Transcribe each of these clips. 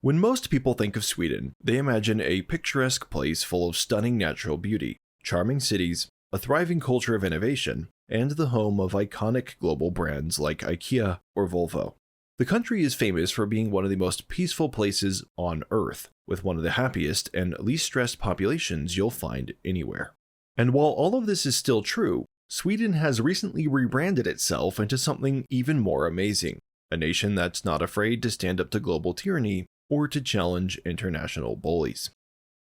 When most people think of Sweden, they imagine a picturesque place full of stunning natural beauty, charming cities, a thriving culture of innovation, and the home of iconic global brands like IKEA or Volvo. The country is famous for being one of the most peaceful places on Earth, with one of the happiest and least stressed populations you'll find anywhere. And while all of this is still true, Sweden has recently rebranded itself into something even more amazing, a nation that's not afraid to stand up to global tyranny or to challenge international bullies.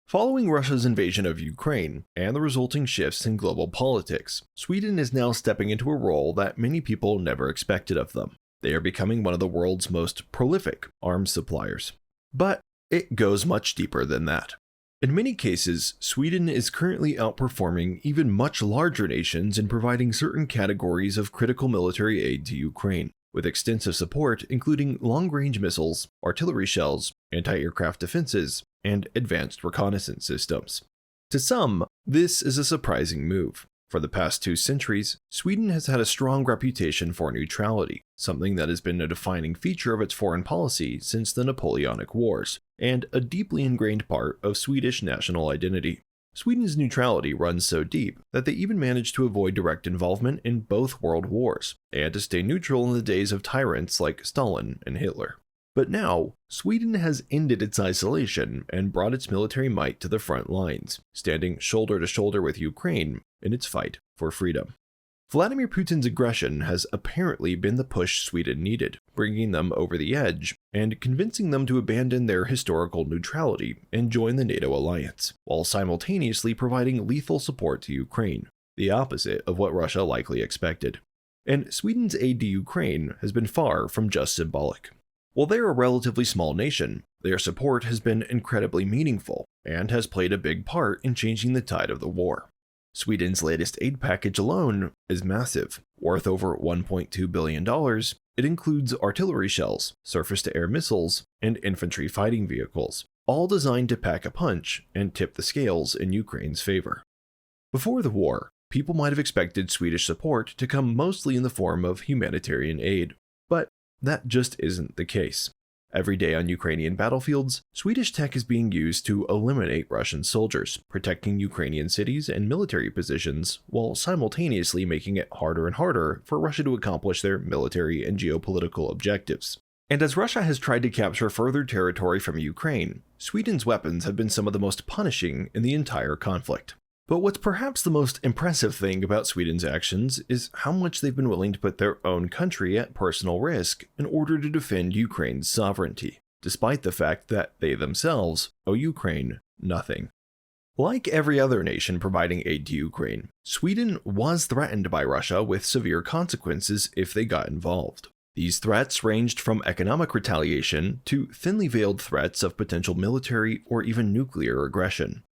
Following Russia's invasion of Ukraine and the resulting shifts in global politics, Sweden is now stepping into a role that many people never expected of them. They are becoming one of the world's most prolific arms suppliers. But it goes much deeper than that. In many cases, Sweden is currently outperforming even much larger nations in providing certain categories of critical military aid to Ukraine, with extensive support including long-range missiles, artillery shells, anti-aircraft defenses, and advanced reconnaissance systems. To some, this is a surprising move. For the past 2 centuries, Sweden has had a strong reputation for neutrality, something that has been a defining feature of its foreign policy since the Napoleonic Wars, and a deeply ingrained part of Swedish national identity. Sweden's neutrality runs so deep that they even managed to avoid direct involvement in both world wars, and to stay neutral in the days of tyrants like Stalin and Hitler. But now, Sweden has ended its isolation and brought its military might to the front lines, standing shoulder to shoulder with Ukraine in its fight for freedom. Vladimir Putin's aggression has apparently been the push Sweden needed, bringing them over the edge and convincing them to abandon their historical neutrality and join the NATO alliance, while simultaneously providing lethal support to Ukraine, the opposite of what Russia likely expected. And Sweden's aid to Ukraine has been far from just symbolic. While they are a relatively small nation, their support has been incredibly meaningful and has played a big part in changing the tide of the war. Sweden's latest aid package alone is massive, worth over $1.2 billion. It includes artillery shells, surface-to-air missiles, and infantry fighting vehicles, all designed to pack a punch and tip the scales in Ukraine's favor. Before the war, people might have expected Swedish support to come mostly in the form of humanitarian aid, but that just isn't the case. Every day on Ukrainian battlefields, Swedish tech is being used to eliminate Russian soldiers, protecting Ukrainian cities and military positions, while simultaneously making it harder and harder for Russia to accomplish their military and geopolitical objectives. And as Russia has tried to capture further territory from Ukraine, Sweden's weapons have been some of the most punishing in the entire conflict. But what's perhaps the most impressive thing about Sweden's actions is how much they've been willing to put their own country at personal risk in order to defend Ukraine's sovereignty, despite the fact that they themselves owe Ukraine nothing. Like every other nation providing aid to Ukraine, Sweden was threatened by Russia with severe consequences if they got involved. These threats ranged from economic retaliation to thinly veiled threats of potential military or even nuclear aggression.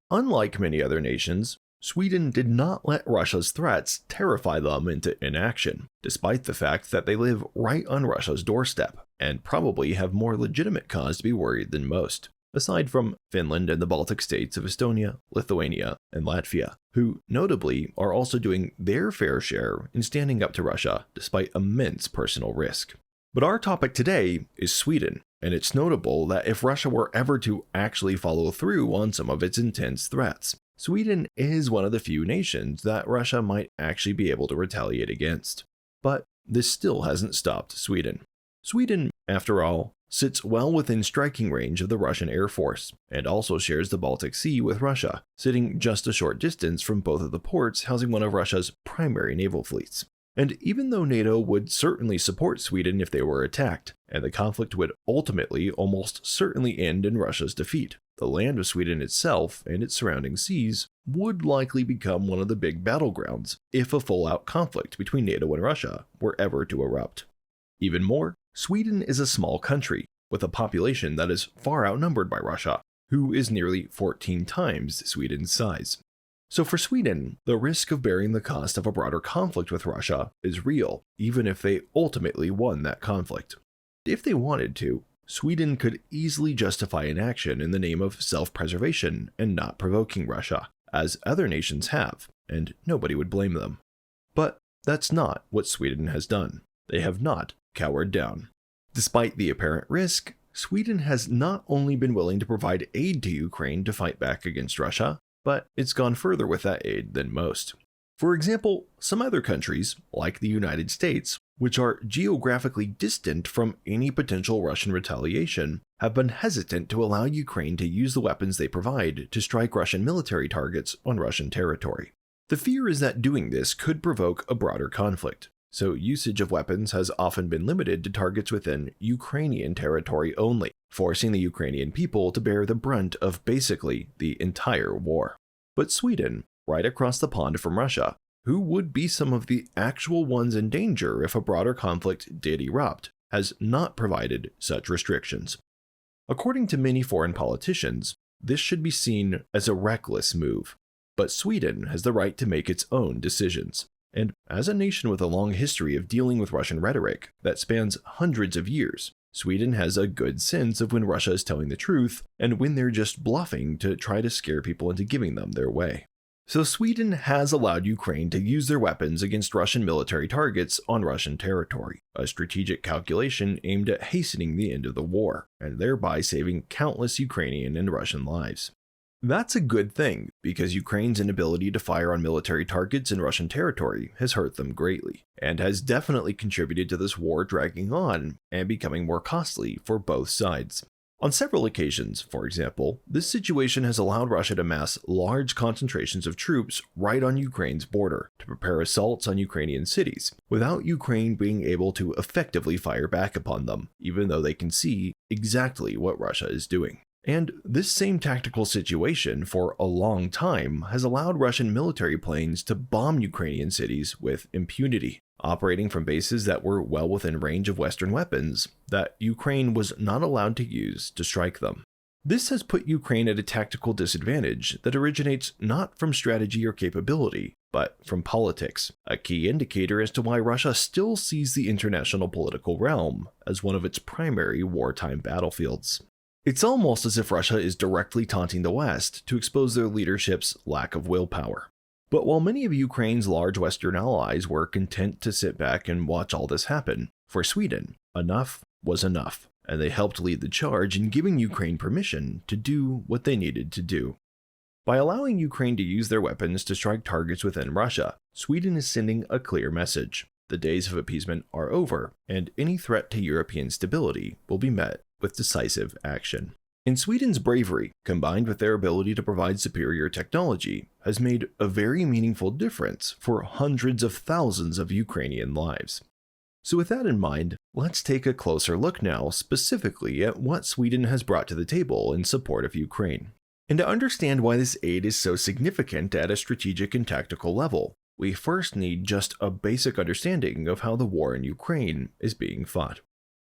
Unlike many other nations, Sweden did not let Russia's threats terrify them into inaction, despite the fact that they live right on Russia's doorstep and probably have more legitimate cause to be worried than most, aside from Finland and the Baltic states of Estonia, Lithuania, and Latvia, who notably are also doing their fair share in standing up to Russia despite immense personal risk. But our topic today is Sweden, and it's notable that if Russia were ever to actually follow through on some of its intense threats, Sweden is one of the few nations that Russia might actually be able to retaliate against. But this still hasn't stopped Sweden. Sweden, after all, sits well within striking range of the Russian Air Force, and also shares the Baltic Sea with Russia, sitting just a short distance from both of the ports housing one of Russia's primary naval fleets. And even though NATO would certainly support Sweden if they were attacked, and the conflict would ultimately almost certainly end in Russia's defeat, the land of Sweden itself and its surrounding seas would likely become one of the big battlegrounds if a full-out conflict between NATO and Russia were ever to erupt. Even more, Sweden is a small country, with a population that is far outnumbered by Russia, who is nearly 14 times Sweden's size. So for Sweden, the risk of bearing the cost of a broader conflict with Russia is real, even if they ultimately won that conflict. If they wanted to, Sweden could easily justify an action in the name of self-preservation and not provoking Russia, as other nations have, and nobody would blame them. But that's not what Sweden has done. They have not cowered down. Despite the apparent risk, Sweden has not only been willing to provide aid to Ukraine to fight back against Russia, but it's gone further with that aid than most. For example, some other countries, like the United States, which are geographically distant from any potential Russian retaliation, have been hesitant to allow Ukraine to use the weapons they provide to strike Russian military targets on Russian territory. The fear is that doing this could provoke a broader conflict, so usage of weapons has often been limited to targets within Ukrainian territory only, forcing the Ukrainian people to bear the brunt of basically the entire war. But Sweden, right across the pond from Russia, who would be some of the actual ones in danger if a broader conflict did erupt, has not provided such restrictions. According to many foreign politicians, this should be seen as a reckless move. But Sweden has the right to make its own decisions. And as a nation with a long history of dealing with Russian rhetoric that spans hundreds of years, Sweden has a good sense of when Russia is telling the truth and when they're just bluffing to try to scare people into giving them their way. So Sweden has allowed Ukraine to use their weapons against Russian military targets on Russian territory, a strategic calculation aimed at hastening the end of the war, and thereby saving countless Ukrainian and Russian lives. That's a good thing, because Ukraine's inability to fire on military targets in Russian territory has hurt them greatly, and has definitely contributed to this war dragging on and becoming more costly for both sides. On several occasions, for example, this situation has allowed Russia to mass large concentrations of troops right on Ukraine's border to prepare assaults on Ukrainian cities, without Ukraine being able to effectively fire back upon them, even though they can see exactly what Russia is doing. And this same tactical situation for a long time has allowed Russian military planes to bomb Ukrainian cities with impunity, operating from bases that were well within range of Western weapons that Ukraine was not allowed to use to strike them. This has put Ukraine at a tactical disadvantage that originates not from strategy or capability, but from politics, a key indicator as to why Russia still sees the international political realm as one of its primary wartime battlefields. It's almost as if Russia is directly taunting the West to expose their leadership's lack of willpower. But while many of Ukraine's large Western allies were content to sit back and watch all this happen, for Sweden, enough was enough, and they helped lead the charge in giving Ukraine permission to do what they needed to do. By allowing Ukraine to use their weapons to strike targets within Russia, Sweden is sending a clear message. The days of appeasement are over, and any threat to European stability will be met with decisive action. And Sweden's bravery, combined with their ability to provide superior technology, has made a very meaningful difference for hundreds of thousands of Ukrainian lives. So with that in mind, let's take a closer look now specifically at what Sweden has brought to the table in support of Ukraine. And to understand why this aid is so significant at a strategic and tactical level, we first need just a basic understanding of how the war in Ukraine is being fought.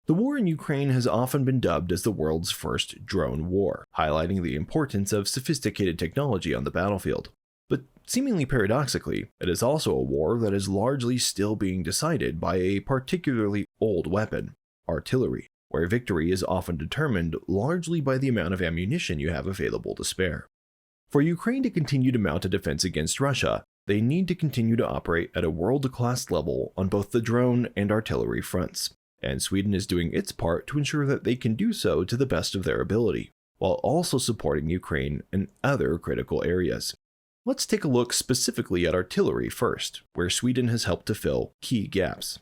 The war in Ukraine has often been dubbed as the world's first drone war, highlighting the importance of sophisticated technology on the battlefield. But seemingly paradoxically, it is also a war that is largely still being decided by a particularly old weapon, artillery, where victory is often determined largely by the amount of ammunition you have available to spare. For Ukraine to continue to mount a defense against Russia, they need to continue to operate at a world-class level on both the drone and artillery fronts. And Sweden is doing its part to ensure that they can do so to the best of their ability, while also supporting Ukraine in other critical areas. Let's take a look specifically at artillery first, where Sweden has helped to fill key gaps.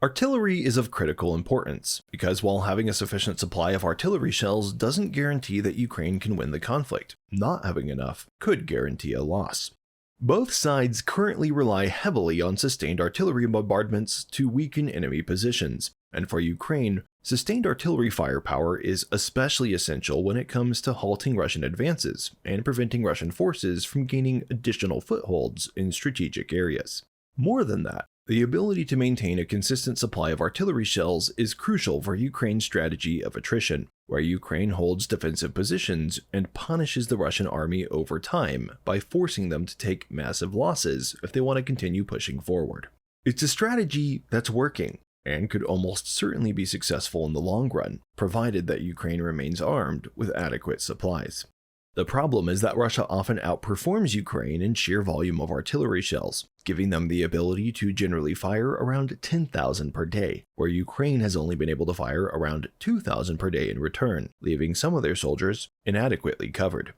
Artillery is of critical importance, because while having a sufficient supply of artillery shells doesn't guarantee that Ukraine can win the conflict, not having enough could guarantee a loss. Both sides currently rely heavily on sustained artillery bombardments to weaken enemy positions, and for Ukraine, sustained artillery firepower is especially essential when it comes to halting Russian advances and preventing Russian forces from gaining additional footholds in strategic areas. More than that, the ability to maintain a consistent supply of artillery shells is crucial for Ukraine's strategy of attrition, where Ukraine holds defensive positions and punishes the Russian army over time by forcing them to take massive losses if they want to continue pushing forward. It's a strategy that's working, and could almost certainly be successful in the long run, provided that Ukraine remains armed with adequate supplies. The problem is that Russia often outperforms Ukraine in sheer volume of artillery shells, giving them the ability to generally fire around 10,000 per day, where Ukraine has only been able to fire around 2,000 per day in return, leaving some of their soldiers inadequately covered.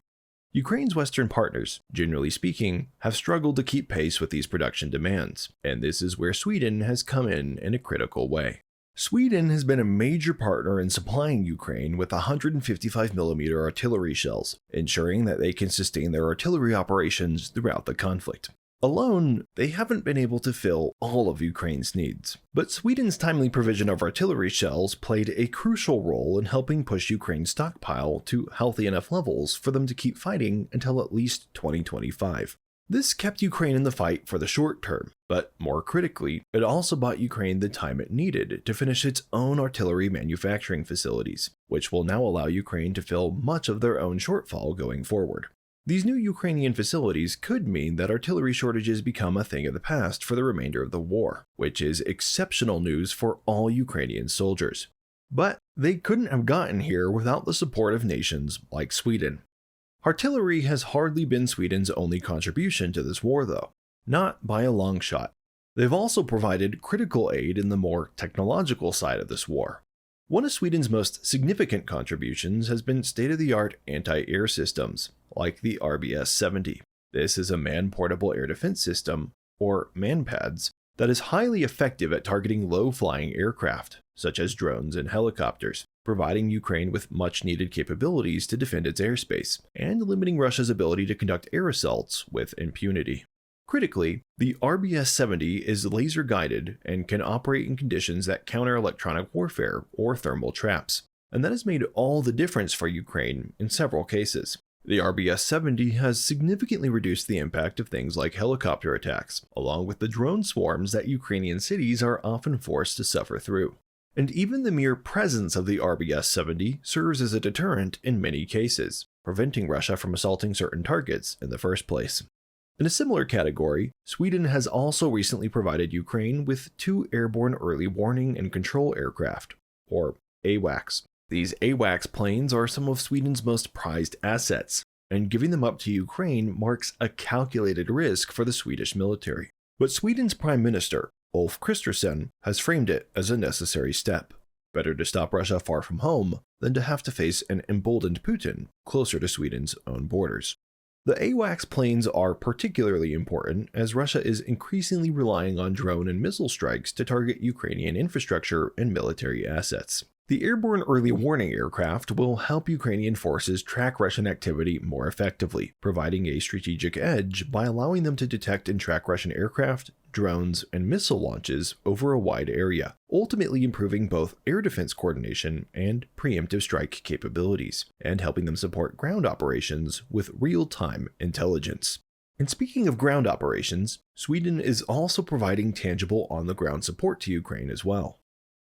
Ukraine's Western partners, generally speaking, have struggled to keep pace with these production demands, and this is where Sweden has come in a critical way. Sweden has been a major partner in supplying Ukraine with 155mm artillery shells, ensuring that they can sustain their artillery operations throughout the conflict. Alone, they haven't been able to fill all of Ukraine's needs, but Sweden's timely provision of artillery shells played a crucial role in helping push Ukraine's stockpile to healthy enough levels for them to keep fighting until at least 2025. This kept Ukraine in the fight for the short term, but more critically, it also bought Ukraine the time it needed to finish its own artillery manufacturing facilities, which will now allow Ukraine to fill much of their own shortfall going forward. These new Ukrainian facilities could mean that artillery shortages become a thing of the past for the remainder of the war, which is exceptional news for all Ukrainian soldiers. But they couldn't have gotten here without the support of nations like Sweden. Artillery has hardly been Sweden's only contribution to this war, though. Not by a long shot. They've also provided critical aid in the more technological side of this war. One of Sweden's most significant contributions has been state-of-the-art anti-air systems, like the RBS-70. This is a man-portable air defense system, or MANPADS, that is highly effective at targeting low-flying aircraft, such as drones and helicopters, providing Ukraine with much-needed capabilities to defend its airspace, and limiting Russia's ability to conduct air assaults with impunity. Critically, the RBS-70 is laser-guided and can operate in conditions that counter electronic warfare or thermal traps, and that has made all the difference for Ukraine in several cases. The RBS-70 has significantly reduced the impact of things like helicopter attacks, along with the drone swarms that Ukrainian cities are often forced to suffer through. And even the mere presence of the RBS-70 serves as a deterrent in many cases, preventing Russia from assaulting certain targets in the first place. In a similar category, Sweden has also recently provided Ukraine with 2 airborne early warning and control aircraft, or AWACS. These AWACS planes are some of Sweden's most prized assets, and giving them up to Ukraine marks a calculated risk for the Swedish military. But Sweden's Prime Minister, Ulf Kristersson, has framed it as a necessary step. Better to stop Russia far from home than to have to face an emboldened Putin closer to Sweden's own borders. The AWACS planes are particularly important as Russia is increasingly relying on drone and missile strikes to target Ukrainian infrastructure and military assets. The airborne early warning aircraft will help Ukrainian forces track Russian activity more effectively, providing a strategic edge by allowing them to detect and track Russian aircraft, drones, and missile launches over a wide area, ultimately improving both air defense coordination and preemptive strike capabilities, and helping them support ground operations with real-time intelligence. And speaking of ground operations, Sweden is also providing tangible on-the-ground support to Ukraine as well.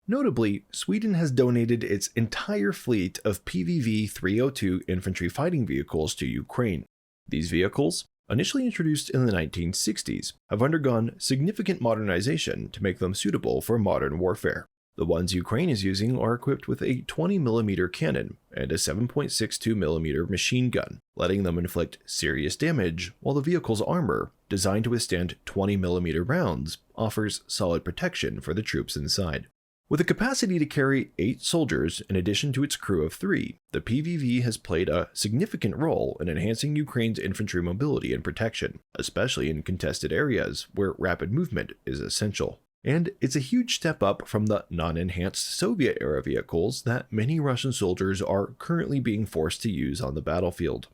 Notably, Sweden has donated its entire fleet of PVV-302 infantry fighting vehicles to Ukraine. These vehicles, initially introduced in the 1960s, have undergone significant modernization to make them suitable for modern warfare. The ones Ukraine is using are equipped with a 20mm cannon and a 7.62mm machine gun, letting them inflict serious damage, while the vehicle's armor, designed to withstand 20mm rounds, offers solid protection for the troops inside. With a capacity to carry 8 soldiers in addition to its crew of 3, the PVV has played a significant role in enhancing Ukraine's infantry mobility and protection, especially in contested areas where rapid movement is essential. And it's a huge step up from the non-enhanced Soviet-era vehicles that many Russian soldiers are currently being forced to use on the battlefield.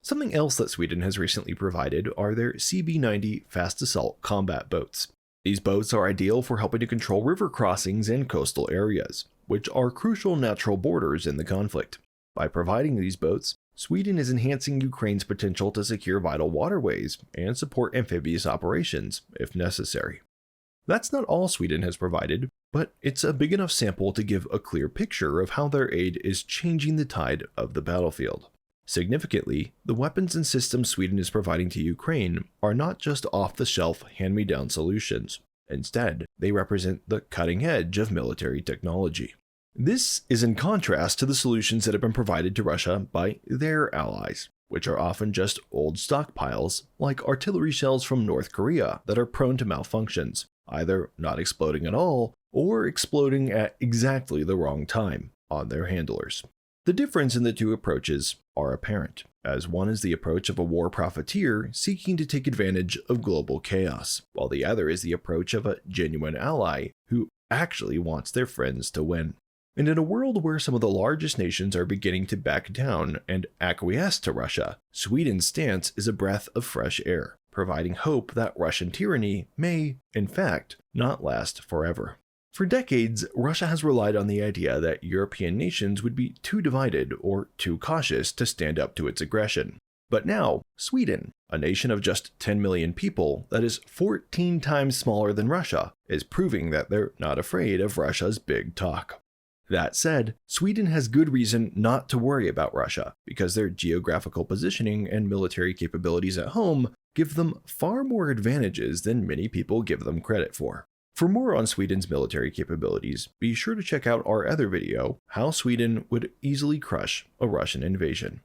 Something else that Sweden has recently provided are their CB-90 fast assault combat boats. These boats are ideal for helping to control river crossings and coastal areas, which are crucial natural borders in the conflict. By providing these boats, Sweden is enhancing Ukraine's potential to secure vital waterways and support amphibious operations if necessary. That's not all Sweden has provided, but it's a big enough sample to give a clear picture of how their aid is changing the tide of the battlefield. Significantly, the weapons and systems Sweden is providing to Ukraine are not just off-the-shelf hand-me-down solutions. Instead, they represent the cutting edge of military technology. This is in contrast to the solutions that have been provided to Russia by their allies. which are often just old stockpiles, like artillery shells from North Korea that are prone to malfunctions, either not exploding at all or exploding at exactly the wrong time on their handlers. The difference in the two approaches are apparent, as one is the approach of a war profiteer seeking to take advantage of global chaos, while the other is the approach of a genuine ally who actually wants their friends to win. And in a world where some of the largest nations are beginning to back down and acquiesce to Russia, Sweden's stance is a breath of fresh air, providing hope that Russian tyranny may, in fact, not last forever. For decades, Russia has relied on the idea that European nations would be too divided or too cautious to stand up to its aggression. But now, Sweden, a nation of just 10 million people that is 14 times smaller than Russia, is proving that they're not afraid of Russia's big talk. That said, Sweden has good reason not to worry about Russia because their geographical positioning and military capabilities at home give them far more advantages than many people give them credit for. For more on Sweden's military capabilities, be sure to check out our other video, How Sweden Would Easily Crush a Russian Invasion.